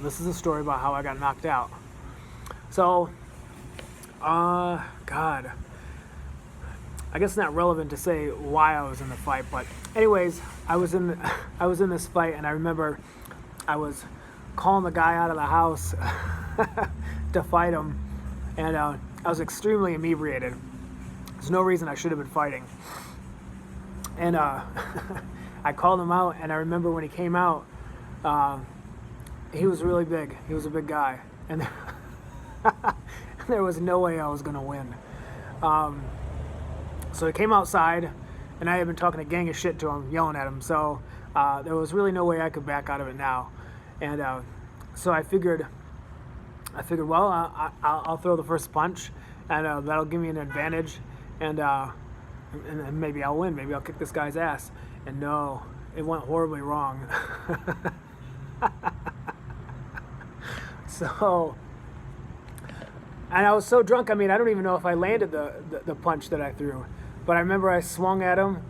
this is a story about how I got knocked out. So, God, I guess it's not relevant to say why I was in the fight, but anyways, I was in this fight, and I remember I was calling the guy out of the house to fight him, and I was extremely inebriated. There's no reason I should have been fighting, and I called him out, and I remember when he came out, he was really big. He was a big guy, and there was no way I was gonna win. So he came outside, and I had been talking a gang of shit to him, yelling at him. So there was really no way I could back out of it now. And so I figured, well, I'll throw the first punch, and that'll give me an advantage, and maybe I'll win. Maybe I'll kick this guy's ass. And no, it went horribly wrong. So, and I was so drunk, I mean, I don't even know if I landed the punch that I threw. But I remember I swung at him,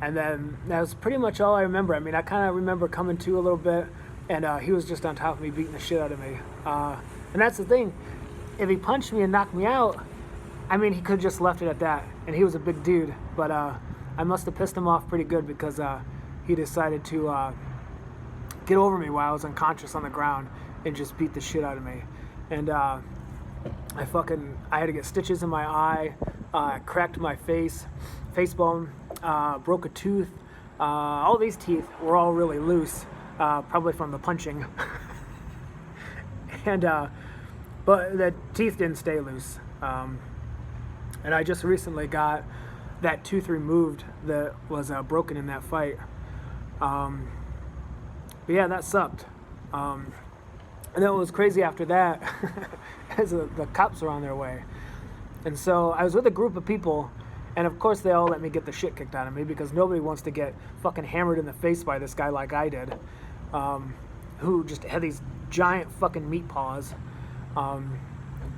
and then that was pretty much all I remember. I mean, I kind of remember coming to a little bit, and he was just on top of me, beating the shit out of me. And that's the thing. If he punched me and knocked me out, I mean, he could have just left it at that. And he was a big dude. But I must have pissed him off pretty good, because he decided to get over me while I was unconscious on the ground and just beat the shit out of me. And I had to get stitches in my eye, cracked my face bone, broke a tooth. All these teeth were all really loose, probably from the punching. And but the teeth didn't stay loose. And I just recently got that tooth removed that was broken in that fight. But yeah, that sucked. And then what was crazy after that is the cops were on their way. And so I was with a group of people, and of course they all let me get the shit kicked out of me, because nobody wants to get fucking hammered in the face by this guy like I did, who just had these giant fucking meat paws. And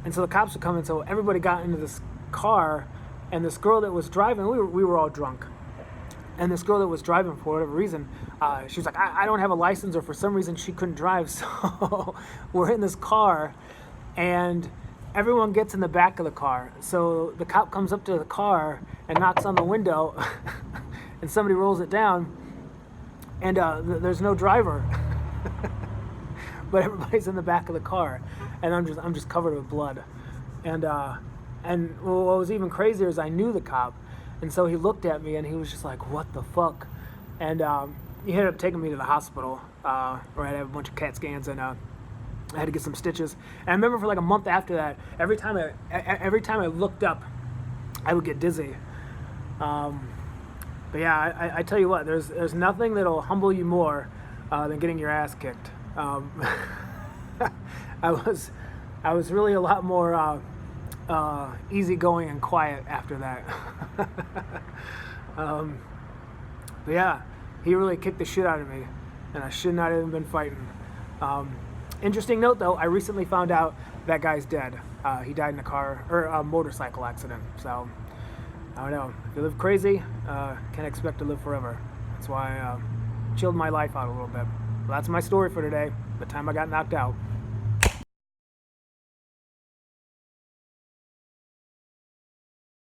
so the cops were coming, so everybody got into this car, and this girl that was driving, we were all drunk. And this girl that was driving, for whatever reason, she was like, I don't have a license, or for some reason she couldn't drive. So we're in this car, and everyone gets in the back of the car. So the cop comes up to the car and knocks on the window, and somebody rolls it down, and there's no driver. But everybody's in the back of the car, and I'm just covered with blood. And what was even crazier is I knew the cop. And so he looked at me, and he was just like, what the fuck? And he ended up taking me to the hospital, where I had a bunch of CAT scans, and I had to get some stitches. And I remember for like a month after that, every time I looked up, I would get dizzy. But yeah, I tell you what, there's nothing that'll humble you more than getting your ass kicked. I was really a lot more easygoing and quiet after that. But yeah, he really kicked the shit out of me, and I should not have even been fighting. Interesting note though, I recently found out that guy's dead. He died in a motorcycle accident. So I don't know. If you live crazy, can't expect to live forever. That's why I chilled my life out a little bit. Well, that's my story for today. The time I got knocked out.